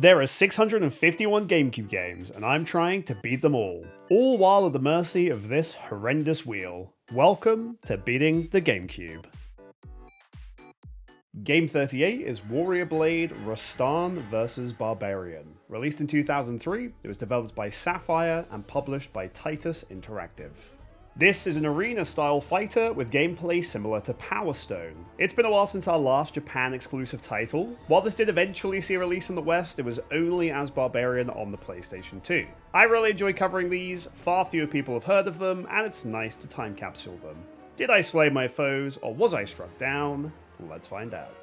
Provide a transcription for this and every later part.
There are 651 GameCube games, and I'm trying to beat them all while at the mercy of this horrendous wheel. Welcome to Beating the GameCube. Game 38 is Warrior Blade Rastan vs. Barbarian. Released in 2003, it was developed by Sapphire and published by Titus Interactive. This is an arena-style fighter with gameplay similar to Powerstone. It's been a while since our last Japan-exclusive title. While this did eventually see a release in the West, it was only as Barbarian on the PlayStation 2. I really enjoy covering these, far fewer people have heard of them, and it's nice to time capsule them. Did I slay my foes, or was I struck down? Let's find out.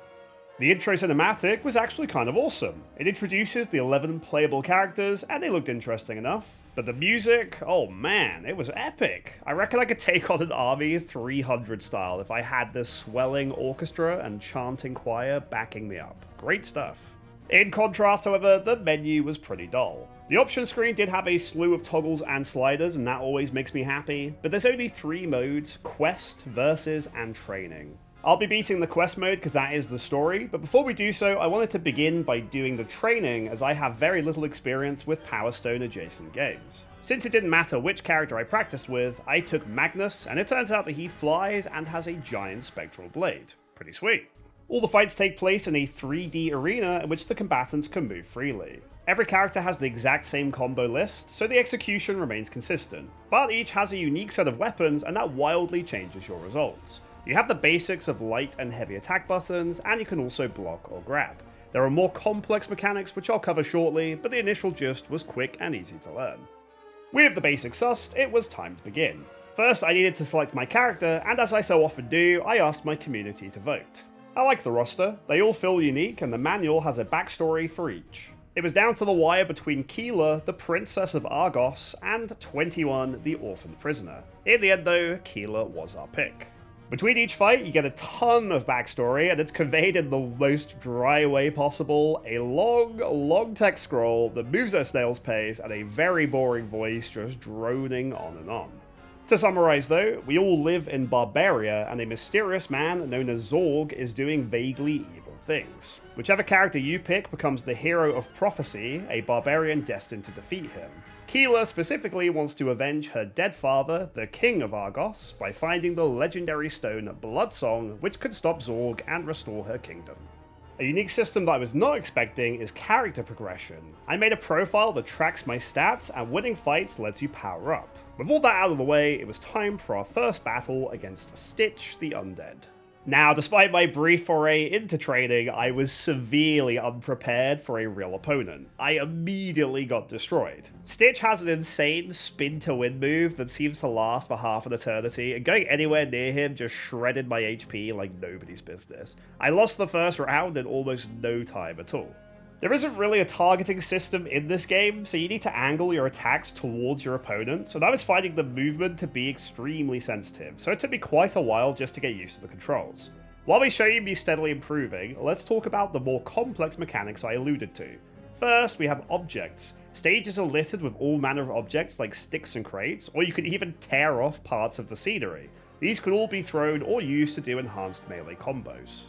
The intro cinematic was actually kind of awesome. It introduces the 11 playable characters, and they looked interesting enough. But the music, oh man, it was epic. I reckon I could take on an army 300 style if I had this swelling orchestra and chanting choir backing me up. Great stuff. In contrast, however, the menu was pretty dull. The option screen did have a slew of toggles and sliders, and that always makes me happy, but there's only 3 modes: Quest, Versus, and Training. I'll be beating the quest mode because that is the story, but before we do so, I wanted to begin by doing the training as I have very little experience with Powerstone adjacent games. Since it didn't matter which character I practiced with, I took Magnus, and it turns out that he flies and has a giant spectral blade. Pretty sweet. All the fights take place in a 3D arena in which the combatants can move freely. Every character has the exact same combo list, so the execution remains consistent, but each has a unique set of weapons and that wildly changes your results. You have the basics of light and heavy attack buttons, and you can also block or grab. There are more complex mechanics which I'll cover shortly, but the initial gist was quick and easy to learn. With the basics sussed, it was time to begin. First, I needed to select my character, and as I so often do, I asked my community to vote. I like the roster, they all feel unique, and the manual has a backstory for each. It was down to the wire between Keela, the Princess of Argos, and 21, the orphan prisoner. In the end though, Keela was our pick. Between each fight, you get a ton of backstory, and it's conveyed in the most dry way possible. A long text scroll that moves at a snail's pace, and a very boring voice just droning on and on. To summarize though, we all live in Barbaria, and a mysterious man known as Zorg is doing vaguely evil things. Whichever character you pick becomes the hero of prophecy, a barbarian destined to defeat him. Keela specifically wants to avenge her dead father, the King of Argos, by finding the legendary stone Bloodsong, which could stop Zorg and restore her kingdom. A unique system that I was not expecting is character progression. I made a profile that tracks my stats, and winning fights lets you power up. With all that out of the way, it was time for our first battle against Stitch the Undead. Now, despite my brief foray into training, I was severely unprepared for a real opponent. I immediately got destroyed. Stitch has an insane spin-to-win move that seems to last for half an eternity, and going anywhere near him just shredded my HP like nobody's business. I lost the first round in almost no time at all. There isn't really a targeting system in this game, so you need to angle your attacks towards your opponent, and I was finding the movement to be extremely sensitive, so it took me quite a while just to get used to the controls. While we show you me steadily improving, let's talk about the more complex mechanics I alluded to. First, we have objects. Stages are littered with all manner of objects like sticks and crates, or you can even tear off parts of the scenery. These can all be thrown or used to do enhanced melee combos.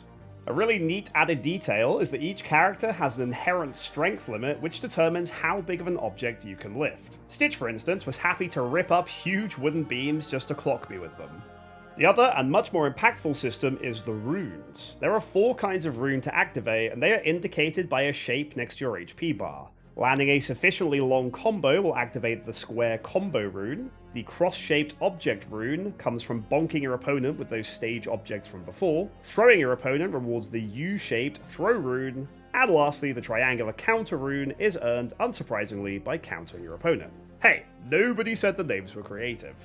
A really neat added detail is that each character has an inherent strength limit which determines how big of an object you can lift. Stitch, for instance, was happy to rip up huge wooden beams just to clock me with them. The other and much more impactful system is the runes. There are 4 kinds of rune to activate, and they are indicated by a shape next to your HP bar. Landing a sufficiently long combo will activate the square combo rune. The cross-shaped object rune comes from bonking your opponent with those stage objects from before. Throwing your opponent rewards the U-shaped throw rune. And lastly, the triangular counter rune is earned, unsurprisingly, by countering your opponent. Hey, nobody said the names were creative.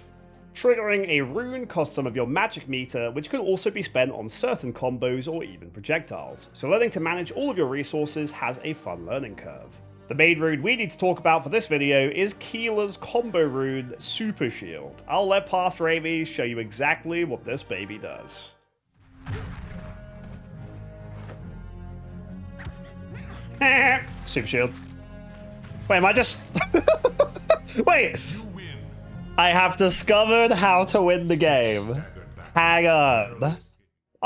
Triggering a rune costs some of your magic meter, which can also be spent on certain combos or even projectiles. So learning to manage all of your resources has a fun learning curve. The main rune we need to talk about for this video is Keela's combo rune, Super Shield. I'll let Pastor Amy show you exactly what this baby does. Super Shield. Wait, am I just... Wait! I have discovered how to win the game. Hang on.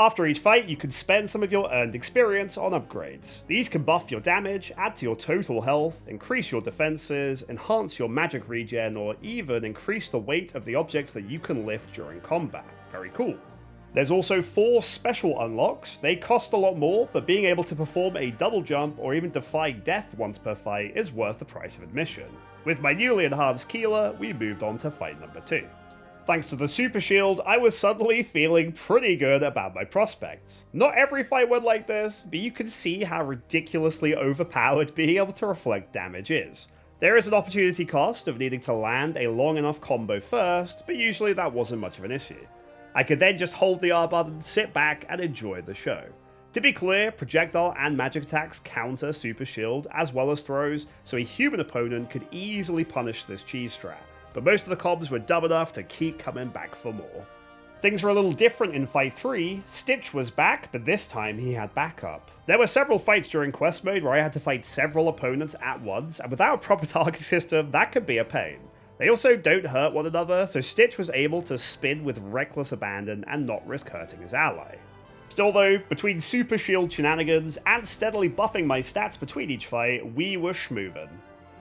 After each fight, you can spend some of your earned experience on upgrades. These can buff your damage, add to your total health, increase your defenses, enhance your magic regen, or even increase the weight of the objects that you can lift during combat. Very cool. There's also 4 special unlocks. They cost a lot more, but being able to perform a double jump or even defy death once per fight is worth the price of admission. With my newly enhanced Keeler, we moved on to fight number 2. Thanks to the super shield, I was suddenly feeling pretty good about my prospects. Not every fight went like this, but you can see how ridiculously overpowered being able to reflect damage is. There is an opportunity cost of needing to land a long enough combo first, but usually that wasn't much of an issue. I could then just hold the R button, sit back, and enjoy the show. To be clear, projectile and magic attacks counter super shield as well as throws, so a human opponent could easily punish this cheese strat. But most of the combs were dumb enough to keep coming back for more. Things were a little different in Fight 3. Stitch was back, but this time he had backup. There were several fights during quest mode where I had to fight several opponents at once, and without a proper target system, that could be a pain. They also don't hurt one another, so Stitch was able to spin with reckless abandon and not risk hurting his ally. Still though, between super shield shenanigans and steadily buffing my stats between each fight, we were schmoovin'.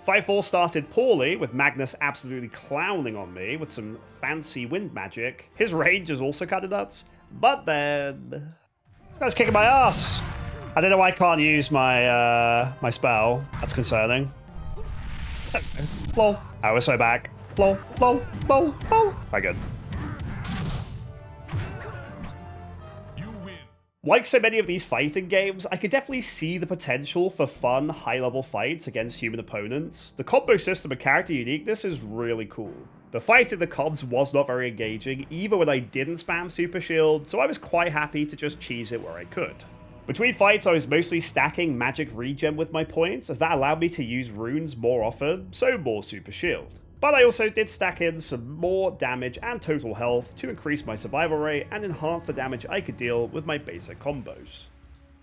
Fight 4 started poorly, with Magnus absolutely clowning on me with some fancy wind magic. His range is also kinda nuts, but then... this guy's kicking my ass! I don't know why I can't use my my spell. That's concerning. Lol. Oh, we're so back. Lol, lol, lol, lol. Very good. Like so many of these fighting games, I could definitely see the potential for fun, high-level fights against human opponents. The combo system and character uniqueness is really cool. But fighting the cobs was not very engaging, even when I didn't spam Super Shield, so I was quite happy to just cheese it where I could. Between fights, I was mostly stacking magic regen with my points, as that allowed me to use runes more often, so more Super Shield. But I also did stack in some more damage and total health to increase my survival rate and enhance the damage I could deal with my basic combos.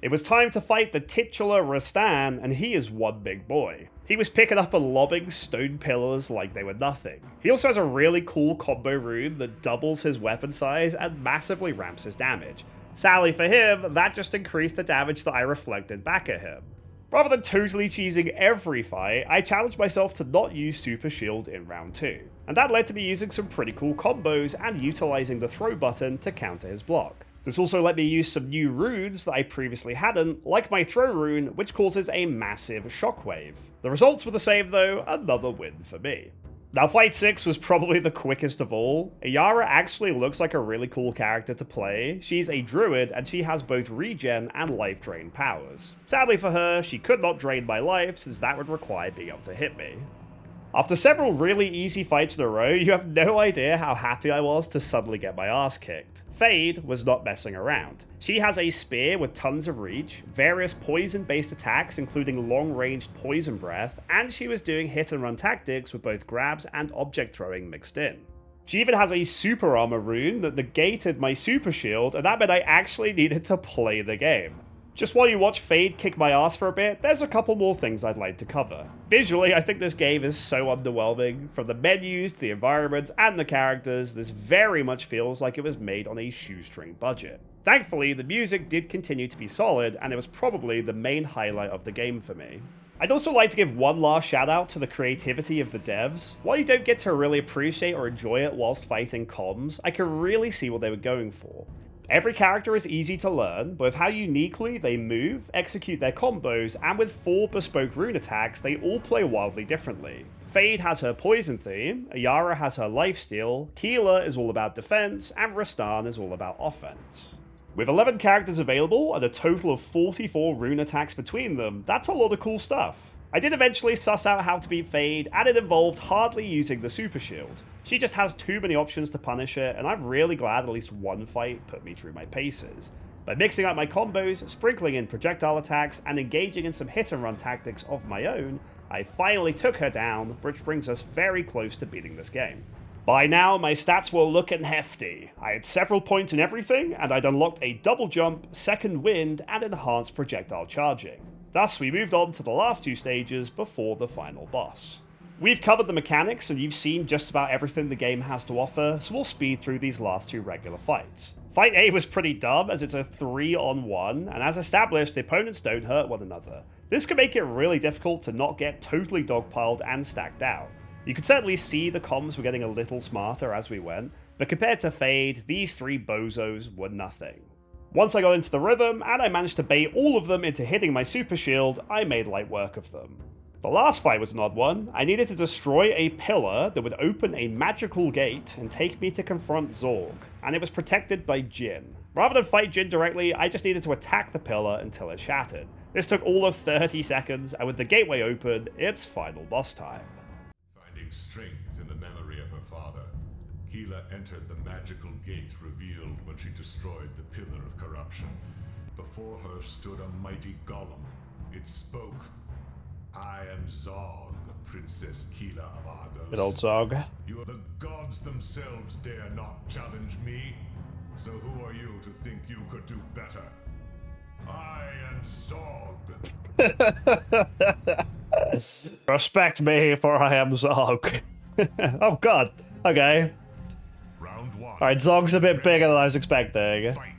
It was time to fight the titular Rastan, and he is one big boy. He was picking up and lobbing stone pillars like they were nothing. He also has a really cool combo rune that doubles his weapon size and massively ramps his damage. Sadly for him, that just increased the damage that I reflected back at him. Rather than totally cheesing every fight, I challenged myself to not use Super Shield in round 2, and that led to me using some pretty cool combos and utilizing the throw button to counter his block. This also let me use some new runes that I previously hadn't, like my throw rune, which causes a massive shockwave. The results were the same though, another win for me. Now Fight 6 was probably the quickest of all. Ayara actually looks like a really cool character to play. She's a druid and she has both regen and life drain powers. Sadly for her, she could not drain my life since that would require being able to hit me. After several really easy fights in a row, you have no idea how happy I was to suddenly get my ass kicked. Fade was not messing around. She has a spear with tons of reach, various poison-based attacks including long-ranged poison breath, and she was doing hit-and-run tactics with both grabs and object throwing mixed in. She even has a super armor rune that negated my super shield, and that meant I actually needed to play the game. Just while you watch Fade kick my ass for a bit, there's a couple more things I'd like to cover. Visually, I think this game is so underwhelming. From the menus to the environments and the characters, this very much feels like it was made on a shoestring budget. Thankfully, the music did continue to be solid, and it was probably the main highlight of the game for me. I'd also like to give one last shout out to the creativity of the devs. While you don't get to really appreciate or enjoy it whilst fighting comms, I can really see what they were going for. Every character is easy to learn, but with how uniquely they move, execute their combos, and with 4 bespoke rune attacks, they all play wildly differently. Fade has her poison theme, Ayara has her lifesteal, Keeler is all about defense, and Rastan is all about offense. With 11 characters available and a total of 44 rune attacks between them, that's a lot of cool stuff. I did eventually suss out how to beat Fade, and it involved hardly using the super shield. She just has too many options to punish it, and I'm really glad at least one fight put me through my paces. By mixing up my combos, sprinkling in projectile attacks, and engaging in some hit-and-run tactics of my own, I finally took her down, which brings us very close to beating this game. By now, my stats were looking hefty. I had several points in everything, and I'd unlocked a double jump, second wind, and enhanced projectile charging. Thus, we moved on to the last 2 stages before the final boss. We've covered the mechanics and you've seen just about everything the game has to offer, so we'll speed through these last 2 regular fights. Fight A was pretty dumb as it's a 3-on-1, and as established, the opponents don't hurt one another. This can make it really difficult to not get totally dogpiled and stacked out. You could certainly see the comms were getting a little smarter as we went, but compared to Fade, these 3 bozos were nothing. Once I got into the rhythm, and I managed to bait all of them into hitting my super shield, I made light work of them. The last fight was an odd one. I needed to destroy a pillar that would open a magical gate and take me to confront Zorg, and it was protected by Jin. Rather than fight Jin directly, I just needed to attack the pillar until it shattered. This took all of 30 seconds, and with the gateway open, it's final boss time. Finding strength in the memory of her father, Keela entered the magical gate revealed when she destroyed the Pillar of Corruption. Before her stood a mighty golem. It spoke. I am Zog, Princess Keela of Argos. Good old Zog. The gods themselves dare not challenge me. So who are you to think you could do better? I am Zog. Respect me, for I am Zog. Oh god. Okay. Round 1. Alright, Zog's a bit bigger than I was expecting. Fight.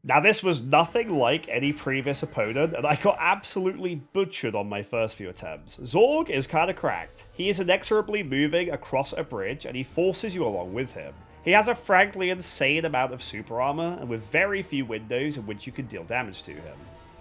Now this was nothing like any previous opponent, and I got absolutely butchered on my first few attempts. Zorg is kinda cracked. He is inexorably moving across a bridge, and he forces you along with him. He has a frankly insane amount of super armor, and with very few windows in which you can deal damage to him.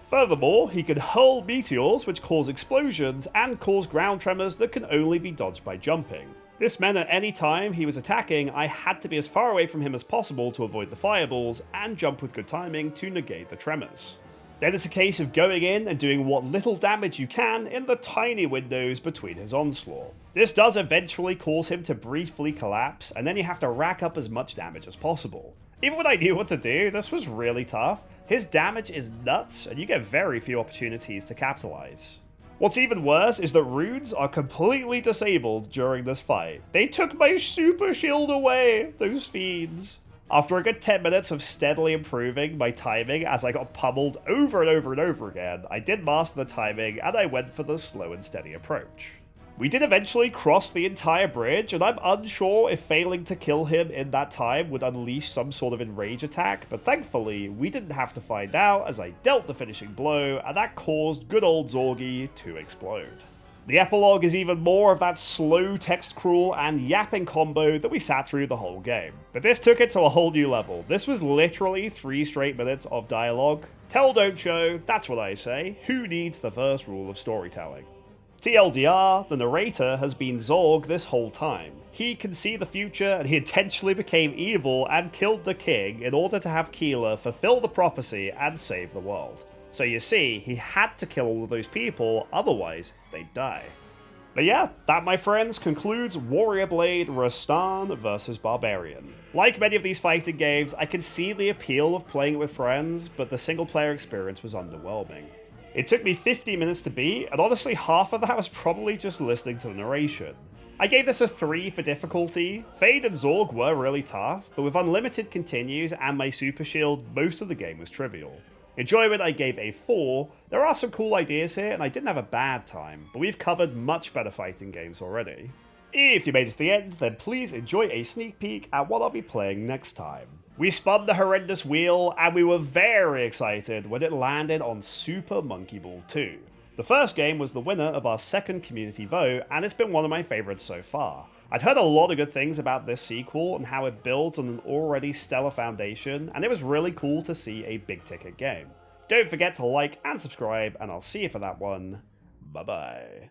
Furthermore, he can hurl meteors which cause explosions, and cause ground tremors that can only be dodged by jumping. This meant at any time he was attacking, I had to be as far away from him as possible to avoid the fireballs, and jump with good timing to negate the tremors. Then it's a case of going in and doing what little damage you can in the tiny windows between his onslaught. This does eventually cause him to briefly collapse, and then you have to rack up as much damage as possible. Even when I knew what to do, this was really tough. His damage is nuts, and you get very few opportunities to capitalize. What's even worse is that runes are completely disabled during this fight. They took my super shield away, those fiends. After a good 10 minutes of steadily improving my timing as I got pummeled over and over and over again, I did master the timing and I went for the slow and steady approach. We did eventually cross the entire bridge, and I'm unsure if failing to kill him in that time would unleash some sort of enrage attack, but thankfully we didn't have to find out as I dealt the finishing blow, and that caused good old Zorgy to explode. The epilogue is even more of that slow text crawl and yapping combo that we sat through the whole game. But this took it to a whole new level. This was literally 3 straight minutes of dialogue. Tell, don't show, that's what I say. Who needs the first rule of storytelling? TLDR, the narrator has been Zorg this whole time. He can see the future, and he intentionally became evil and killed the king in order to have Keela fulfill the prophecy and save the world. So you see, he had to kill all of those people, otherwise they'd die. But yeah, that, my friends, concludes Warrior Blade Rastan vs Barbarian. Like many of these fighting games, I can see the appeal of playing it with friends, but the single player experience was underwhelming. It took me 50 minutes to beat, and honestly half of that was probably just listening to the narration. I gave this a 3 for difficulty. Fade and Zorg were really tough, but with unlimited continues and my super shield, most of the game was trivial. Enjoyment I gave a 4. There are some cool ideas here, and I didn't have a bad time, but we've covered much better fighting games already. If you made it to the end, then please enjoy a sneak peek at what I'll be playing next time. We spun the horrendous wheel, and we were very excited when it landed on Super Monkey Ball 2. The first game was the winner of our second community vote, and it's been one of my favourites so far. I'd heard a lot of good things about this sequel and how it builds on an already stellar foundation, and it was really cool to see a big ticket game. Don't forget to like and subscribe, and I'll see you for that one. Bye bye.